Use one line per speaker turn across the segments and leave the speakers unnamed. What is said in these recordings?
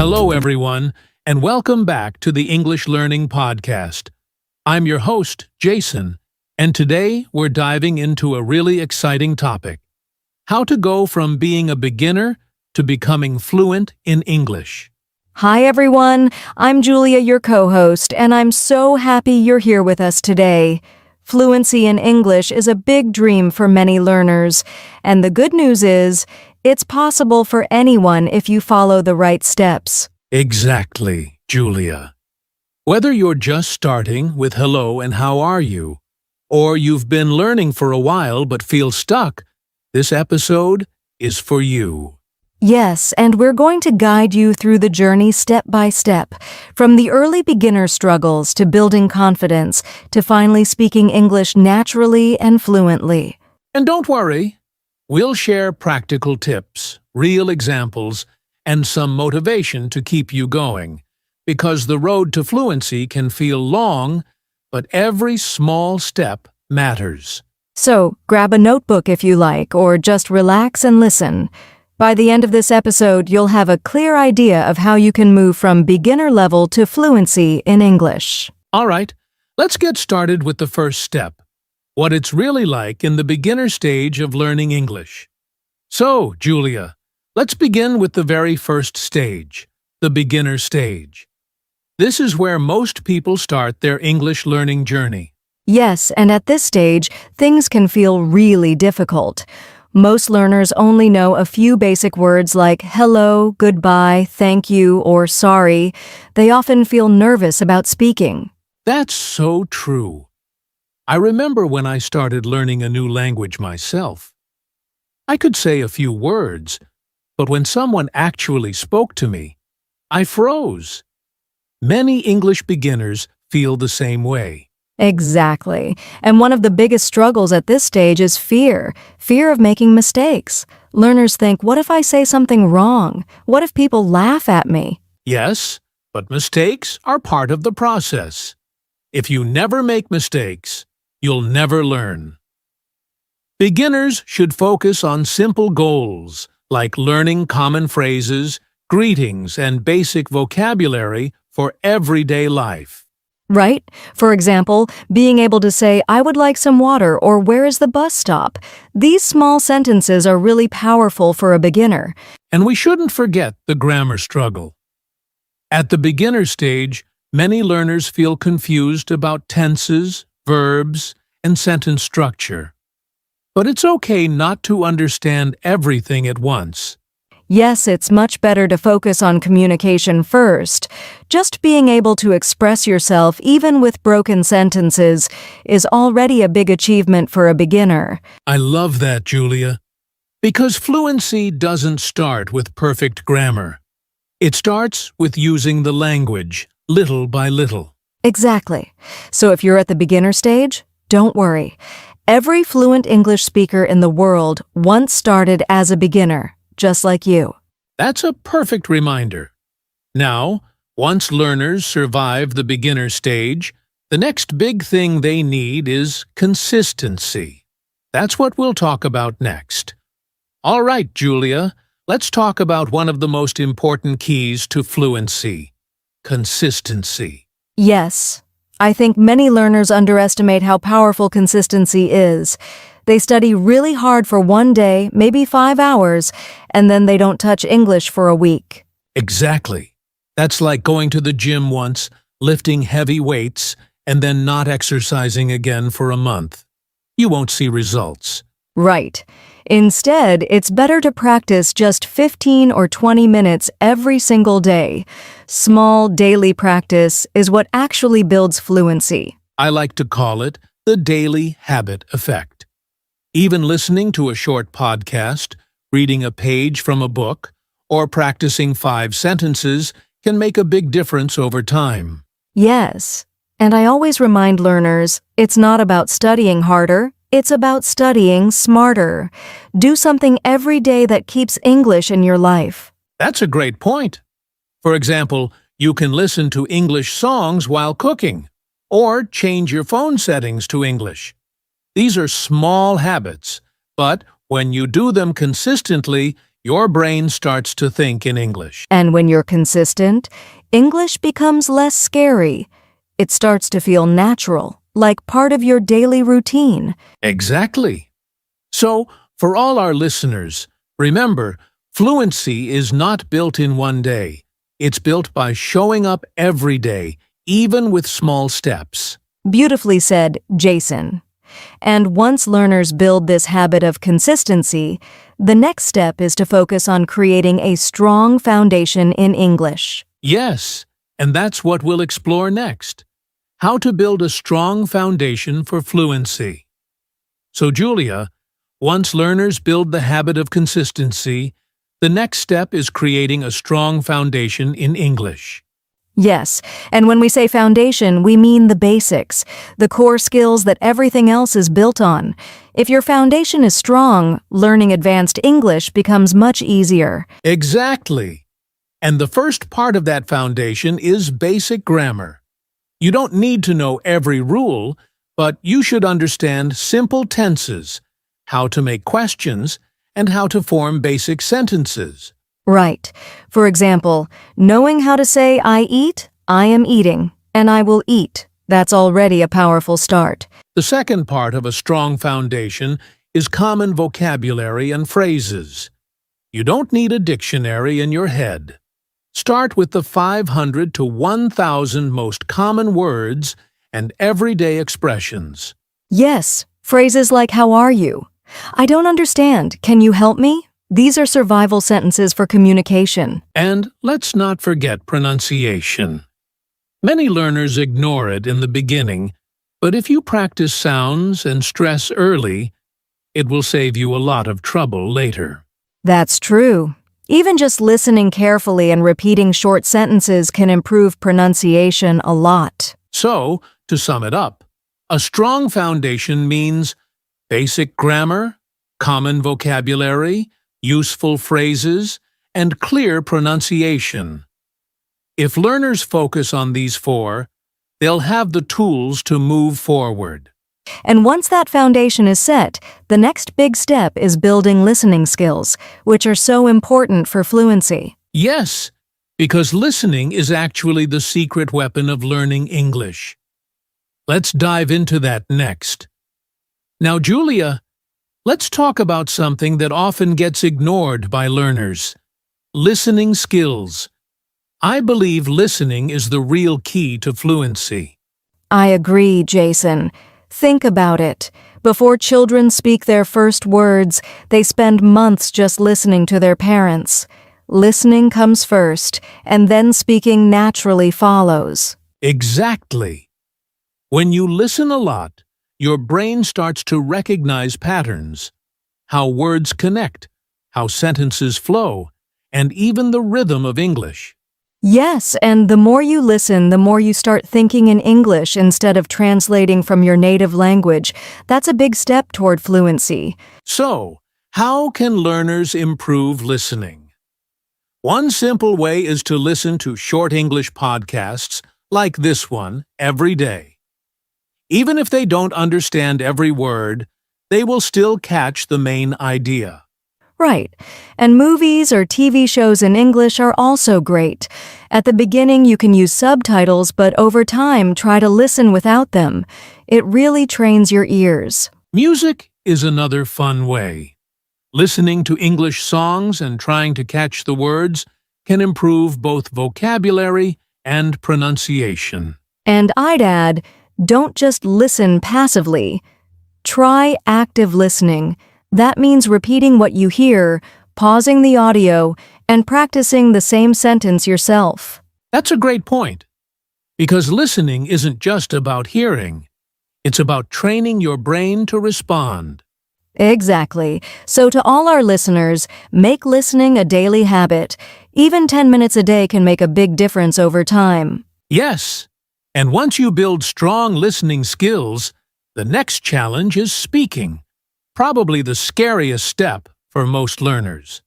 Hello, everyone, and welcome back to the English Learning Podcast. I'm your host, Jason, and today we're diving into a really exciting topic: how to go from being a beginner to becoming fluent in English.
Hi, everyone. I'm Julia, your co-host, and I'm so happy you're here with us today. Fluency in English is a big dream for many learners, and the good news is, it's possible for anyone if you follow the right steps.
Exactly, Julia. Whether you're just starting with hello and how are you, or you've been learning for a while but feel stuck, this episode is for you.
Yes, and we're going to guide you through the journey step by step, from the early beginner struggles to building confidence to finally speaking English naturally and fluently.
And don't worry, we'll share practical tips, real examples, and some motivation to keep you going, because the road to fluency can feel long, but every small step matters.
So, grab a notebook if you like, or just relax and listen. By the end of this episode, you'll have a clear idea of how you can move from beginner level to fluency in English.
All right, let's get started with the first step: what it's really like in the beginner stage of learning English. So, Julia, let's begin with the very first stage, the beginner stage. This is where most people start their English learning journey.
Yes, and at this stage, things can feel really difficult. Most learners only know a few basic words like hello, goodbye, thank you, or sorry. They often feel nervous about speaking.
That's so true. I remember when I started learning a new language myself. I could say a few words, but when someone actually spoke to me, I froze. Many English beginners feel the same way.
Exactly. And one of the biggest struggles at this stage is fear of making mistakes. Learners think, what if I say something wrong? What if people laugh at me?
Yes, but mistakes are part of the process. If you never make mistakes, you'll never learn. Beginners should focus on simple goals, like learning common phrases, greetings, and basic vocabulary for everyday life.
Right? For example, being able to say, I would like some water, or where is the bus stop? These small sentences are really powerful for a beginner.
And we shouldn't forget the grammar struggle. At the beginner stage, many learners feel confused about tenses, verbs, and sentence structure. But it's okay not to understand everything at once.
Yes, it's much better to focus on communication first. Just being able to express yourself even with broken sentences is already a big achievement for a beginner.
I love that, Julia. Because fluency doesn't start with perfect grammar. It starts with using the language, little by little.
Exactly. So if you're at the beginner stage, don't worry. Every fluent English speaker in the world once started as a beginner, just like you.
That's a perfect reminder. Now, once learners survive the beginner stage, the next big thing they need is consistency. That's what we'll talk about next. All right, Julia, let's talk about one of the most important keys to fluency: consistency.
Yes, I think many learners underestimate how powerful consistency is. They study really hard for one day, maybe 5 hours, and then they don't touch English for a week.
Exactly. That's like going to the gym once, lifting heavy weights, and then not exercising again for a month. You won't see results.
Right. Instead, it's better to practice just 15 or 20 minutes every single day. Small daily practice is what actually builds fluency.
I like to call it the daily habit effect. Even listening to a short podcast, reading a page from a book, or practicing 5 sentences can make a big difference over time.
Yes. And I always remind learners, it's not about studying harder, it's about studying smarter. Do something every day that keeps English in your life.
That's a great point. For example, you can listen to English songs while cooking, or change your phone settings to English. These are small habits, but when you do them consistently, your brain starts to think in English.
And when you're consistent, English becomes less scary. It starts to feel natural, like part of your daily routine.
Exactly. So, for all our listeners, remember, fluency is not built in one day. It's built by showing up every day, even with small steps.
Beautifully said, Jason. And once learners build this habit of consistency, the next step is to focus on creating a strong foundation in English.
Yes, and that's what we'll explore next. How to build a strong foundation for fluency. So, Julia, once learners build the habit of consistency, the next step is creating a strong foundation in English.
Yes, and when we say foundation, we mean the basics, the core skills that everything else is built on. If your foundation is strong, learning advanced English becomes much easier.
Exactly. And the first part of that foundation is basic grammar. You don't need to know every rule, but you should understand simple tenses, how to make questions, and how to form basic sentences.
Right. For example, knowing how to say I eat, I am eating, and I will eat. That's already a powerful start.
The second part of a strong foundation is common vocabulary and phrases. You don't need a dictionary in your head. Start with the 500 to 1,000 most common words and everyday expressions.
Yes, phrases like how are you? I don't understand. Can you help me? These are survival sentences for communication.
And let's not forget pronunciation. Many learners ignore it in the beginning, but if you practice sounds and stress early, it will save you a lot of trouble later.
That's true. Even just listening carefully and repeating short sentences can improve pronunciation a lot.
So, to sum it up, a strong foundation means basic grammar, common vocabulary, useful phrases, and clear pronunciation. If learners focus on these four, they'll have the tools to move forward.
And once that foundation is set, the next big step is building listening skills, which are so important for fluency.
Yes, because listening is actually the secret weapon of learning English. Let's dive into that next. Now, Julia, let's talk about something that often gets ignored by learners: listening skills. I believe listening is the real key to fluency.
I agree, Jason. Think about it. Before children speak their first words, they spend months just listening to their parents. Listening comes first, and then speaking naturally follows.
Exactly. When you listen a lot, your brain starts to recognize patterns, how words connect, how sentences flow, and even the rhythm of English.
Yes, and the more you listen, the more you start thinking in English instead of translating from your native language. That's a big step toward fluency.
So, how can learners improve listening? One simple way is to listen to short English podcasts like this one every day. Even if they don't understand every word, they will still catch the main idea.
Right. And movies or TV shows in English are also great. At the beginning, you can use subtitles, but over time, try to listen without them. It really trains your ears.
Music is another fun way. Listening to English songs and trying to catch the words can improve both vocabulary and pronunciation.
And I'd add, don't just listen passively. Try active listening. That means repeating what you hear, pausing the audio, and practicing the same sentence yourself.
That's a great point, because listening isn't just about hearing. It's about training your brain to respond.
Exactly. So to all our listeners, make listening a daily habit. Even 10 minutes a day can make a big difference over time.
Yes, and once you build strong listening skills, the next challenge is speaking. Probably the scariest step for most learners.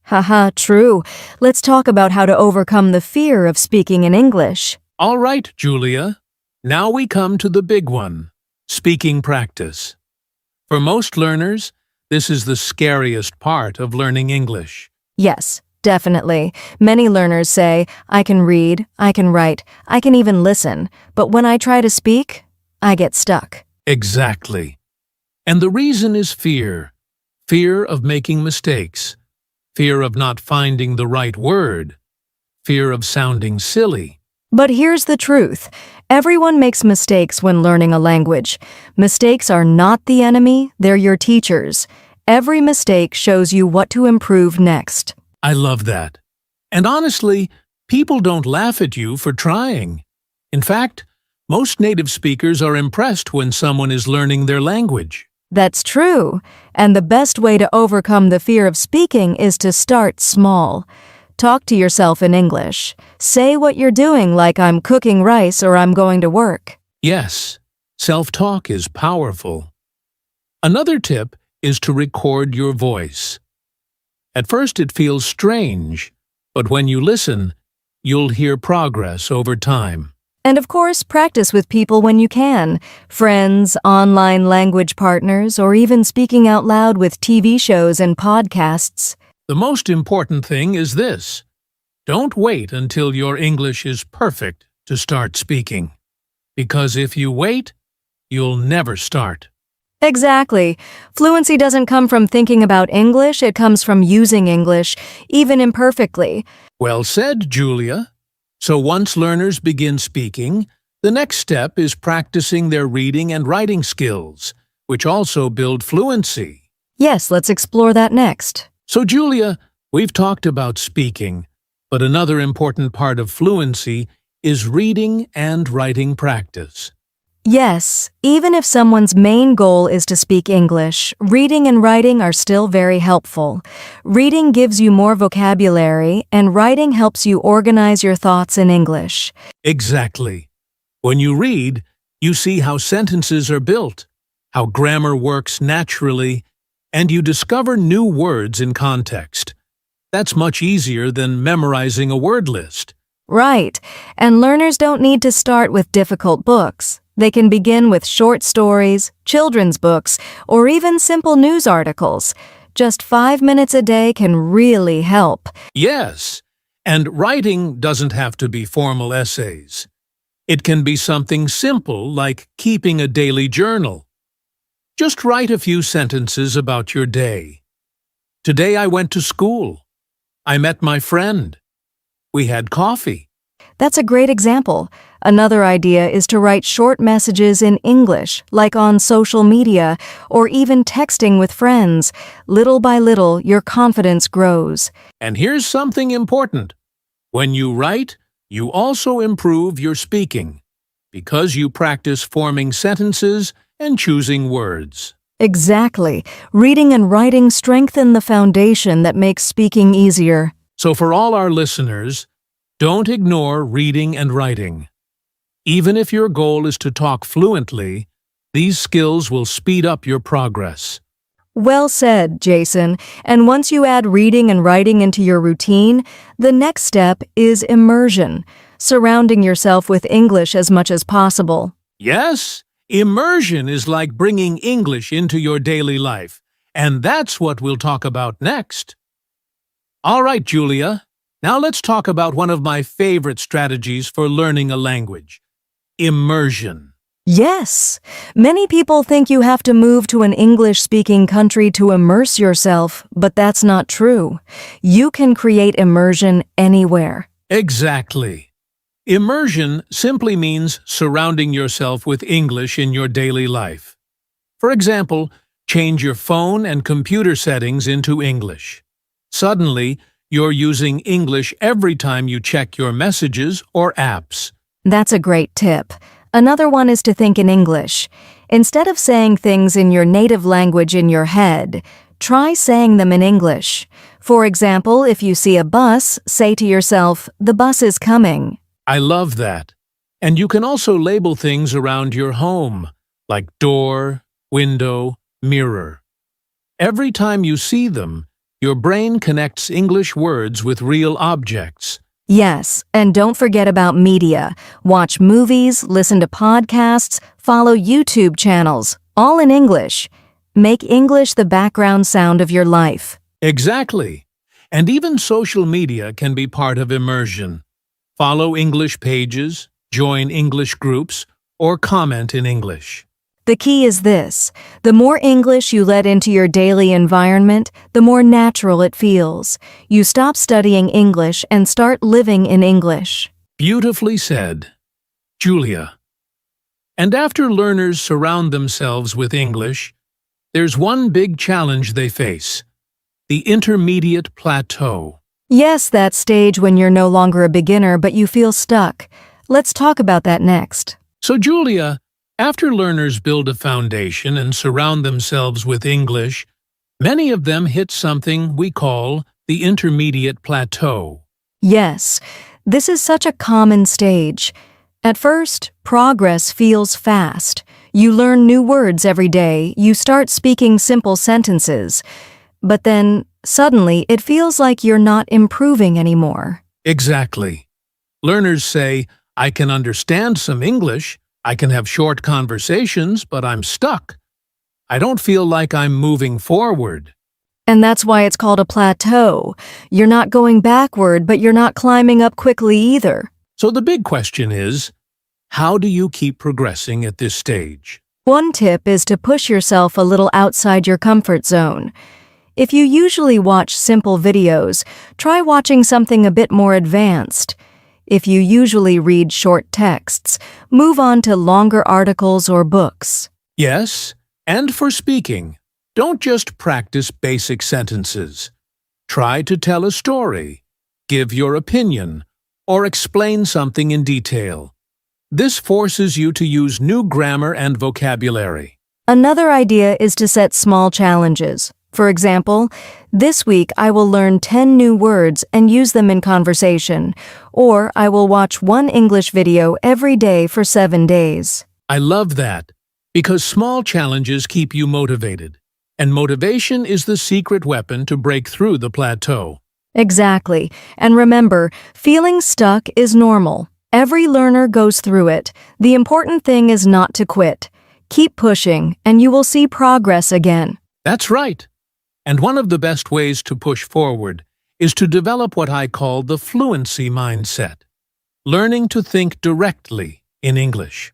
Haha, true. Let's talk about how to overcome the fear of speaking in English.
All right, Julia. Now we come to the big one: speaking practice. For most learners, this is the scariest part of learning English.
Yes, definitely. Many learners say, I can read, I can write, I can even listen, but when I try to speak, I get stuck.
Exactly. And the reason is fear. Fear of making mistakes. Fear of not finding the right word. Fear of sounding silly.
But here's the truth. Everyone makes mistakes when learning a language. Mistakes are not the enemy, they're your teachers. Every mistake shows you what to improve next.
I love that. And honestly, people don't laugh at you for trying. In fact, most native speakers are impressed when someone is learning their language.
That's true. And the best way to overcome the fear of speaking is to start small. Talk to yourself in English. Say what you're doing like I'm cooking rice or I'm going to work.
Yes, self-talk is powerful. Another tip is to record your voice. At first it feels strange, but when you listen, you'll hear progress over time.
And of course, practice with people when you can. Friends, online language partners, or even speaking out loud with TV shows and podcasts.
The most important thing is this: don't wait until your English is perfect to start speaking. Because if you wait, you'll never start.
Exactly. Fluency doesn't come from thinking about English, it comes from using English, even imperfectly.
Well said, Julia. So once learners begin speaking, the next step is practicing their reading and writing skills, which also build fluency.
Yes, let's explore that next.
So, Julia, we've talked about speaking, but another important part of fluency is reading and writing practice.
Yes, even if someone's main goal is to speak English, reading and writing are still very helpful. Reading gives you more vocabulary, and writing helps you organize your thoughts in English.
Exactly. When you read, you see how sentences are built, how grammar works naturally, and you discover new words in context. That's much easier than memorizing a word list.
Right, and learners don't need to start with difficult books. They can begin with short stories, children's books, or even simple news articles. Just 5 minutes a day can really help.
Yes, and writing doesn't have to be formal essays. It can be something simple like keeping a daily journal. Just write a few sentences about your day. Today I went to school. I met my friend. We had coffee.
That's a great example. Another idea is to write short messages in English, like on social media, or even texting with friends. Little by little, your confidence grows.
And here's something important. When you write, you also improve your speaking, because you practice forming sentences and choosing words.
Exactly. Reading and writing strengthen the foundation that makes speaking easier.
So for all our listeners, don't ignore reading and writing. Even if your goal is to talk fluently, these skills will speed up your progress.
Well said, Jason. And once you add reading and writing into your routine, the next step is immersion, surrounding yourself with English as much as possible.
Yes, immersion is like bringing English into your daily life, and that's what we'll talk about next. All right, Julia. Now let's talk about one of my favorite strategies for learning a language: immersion.
Yes, many people think you have to move to an English-speaking country to immerse yourself, but that's not true. You can create immersion anywhere.
Exactly. Immersion simply means surrounding yourself with English in your daily life. For example, change your phone and computer settings into English. Suddenly, you're using English every time you check your messages or apps.
That's a great tip. Another one is to think in English. Instead of saying things in your native language in your head, try saying them in English. For example, if you see a bus, say to yourself, "The bus is coming."
I love that. And you can also label things around your home, like door, window, mirror. Every time you see them, your brain connects English words with real objects.
Yes, and don't forget about media. Watch movies, listen to podcasts, follow YouTube channels, all in English. Make English the background sound of your life.
Exactly. And even social media can be part of immersion. Follow English pages, join English groups, or comment in English.
The key is this: the more English you let into your daily environment, the more natural it feels. You stop studying English and start living in English.
Beautifully said, Julia. And after learners surround themselves with English, there's one big challenge they face: the intermediate plateau.
Yes, that stage when you're no longer a beginner but you feel stuck. Let's talk about that next.
So, Julia, after learners build a foundation and surround themselves with English, many of them hit something we call the intermediate plateau.
Yes, this is such a common stage. At first, progress feels fast. You learn new words every day, you start speaking simple sentences. But then, suddenly, it feels like you're not improving anymore.
Exactly. Learners say, I can understand some English, I can have short conversations, but I'm stuck. I don't feel like I'm moving forward.
And that's why it's called a plateau. You're not going backward, but you're not climbing up quickly either.
So the big question is, how do you keep progressing at this stage?
One tip is to push yourself a little outside your comfort zone. If you usually watch simple videos, try watching something a bit more advanced. If you usually read short texts, move on to longer articles or books.
Yes, and for speaking, don't just practice basic sentences. Try to tell a story, give your opinion, or explain something in detail. This forces you to use new grammar and vocabulary.
Another idea is to set small challenges. For example, this week I will learn 10 new words and use them in conversation, or I will watch one English video every day for 7 days.
I love that, because small challenges keep you motivated, and motivation is the secret weapon to break through the plateau.
Exactly. And remember, feeling stuck is normal. Every learner goes through it. The important thing is not to quit. Keep pushing, and you will see progress again.
That's right. And one of the best ways to push forward is to develop what I call the fluency mindset, learning to think directly in English.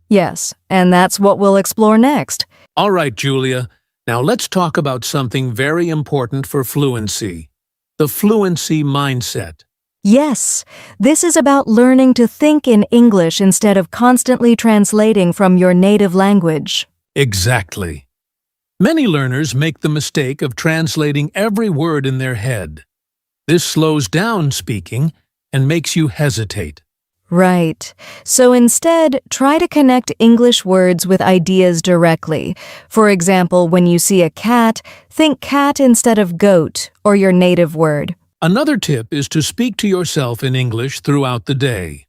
Yes, and that's what we'll explore next.
All right, Julia, now let's talk about something very important for fluency, the fluency mindset.
Yes, this is about learning to think in English instead of constantly translating from your native language.
Exactly. Many learners make the mistake of translating every word in their head. This slows down speaking and makes you hesitate.
Right. So instead, try to connect English words with ideas directly. For example, when you see a cat, think cat instead of goat or your native word.
Another tip is to speak to yourself in English throughout the day.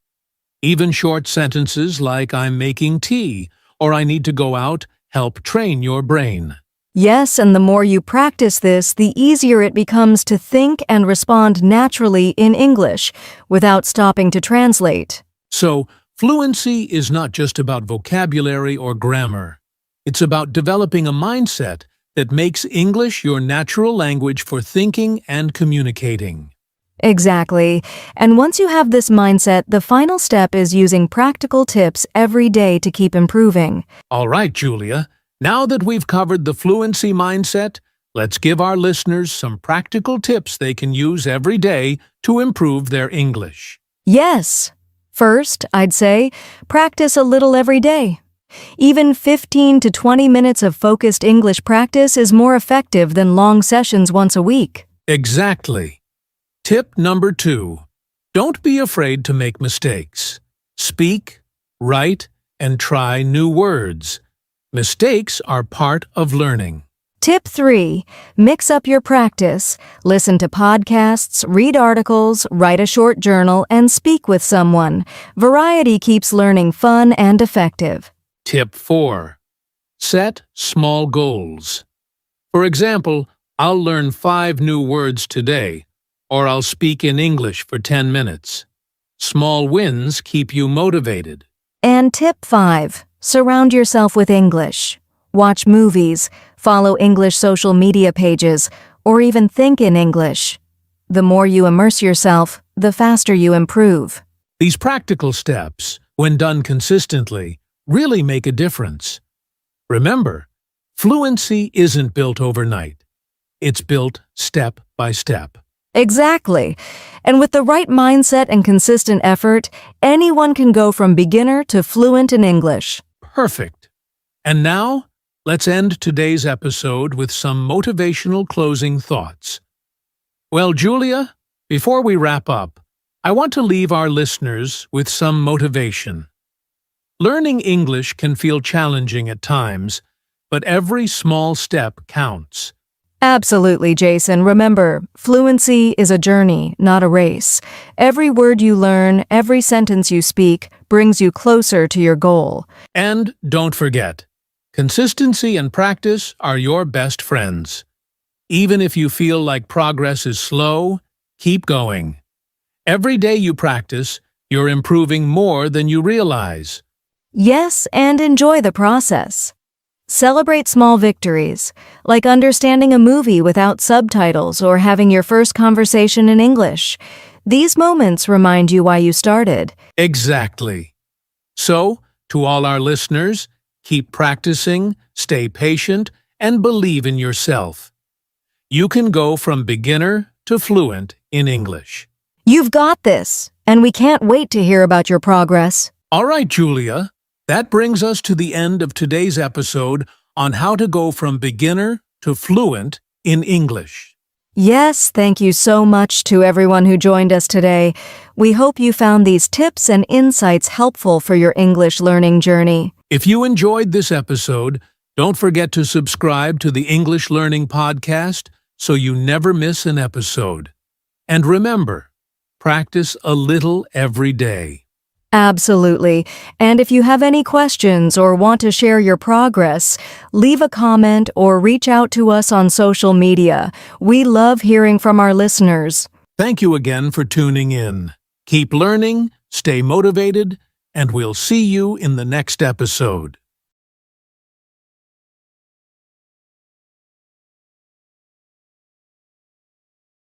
Even short sentences like I'm making tea or I need to go out help train your brain.
Yes, and the more you practice this, the easier it becomes to think and respond naturally in English without stopping to translate.
So, fluency is not just about vocabulary or grammar. It's about developing a mindset that makes English your natural language for thinking and communicating.
Exactly. And once you have this mindset, the final step is using practical tips every day to keep improving.
All right, Julia. Now that we've covered the fluency mindset, let's give our listeners some practical tips they can use every day to improve their English.
Yes. First, I'd say, practice a little every day. Even 15 to 20 minutes of focused English practice is more effective than long sessions once a week.
Exactly. Tip number 2. Don't be afraid to make mistakes. Speak, write, and try new words. Mistakes are part of learning.
Tip 3. Mix up your practice. Listen to podcasts, read articles, write a short journal, and speak with someone. Variety keeps learning fun and effective.
Tip 4. Set small goals. For example, I'll learn 5 new words today, or I'll speak in English for 10 minutes. Small wins keep you motivated.
And tip 5. Surround yourself with English. Watch movies, follow English social media pages, or even think in English. The more you immerse yourself, the faster you improve.
These practical steps, when done consistently, really make a difference. Remember, fluency isn't built overnight. It's built step by step.
Exactly. And with the right mindset and consistent effort, anyone can go from beginner to fluent in English.
Perfect. And now, let's end today's episode with some motivational closing thoughts. Well, Julia, before we wrap up, I want to leave our listeners with some motivation. Learning English can feel challenging at times, but every small step counts.
Absolutely, Jason. Remember, fluency is a journey, not a race. Every word you learn, every sentence you speak, brings you closer to your goal.
And don't forget, consistency and practice are your best friends. Even if you feel like progress is slow, keep going. Every day you practice, you're improving more than you realize.
Yes, and enjoy the process. Celebrate small victories, like understanding a movie without subtitles or having your first conversation in English. These moments remind you why you started.
Exactly. So, to all our listeners, keep practicing, stay patient, and believe in yourself. You can go from beginner to fluent in English.
You've got this, and we can't wait to hear about your progress.
All right, Julia. That brings us to the end of today's episode on how to go from beginner to fluent in English.
Yes, thank you so much to everyone who joined us today. We hope you found these tips and insights helpful for your English learning journey.
If you enjoyed this episode, don't forget to subscribe to the English Learning Podcast so you never miss an episode. And remember, practice a little every day.
Absolutely. And if you have any questions or want to share your progress, leave a comment or reach out to us on social media. We love hearing from our listeners.
Thank you again for tuning in. Keep learning, stay motivated, and we'll see you in the next episode.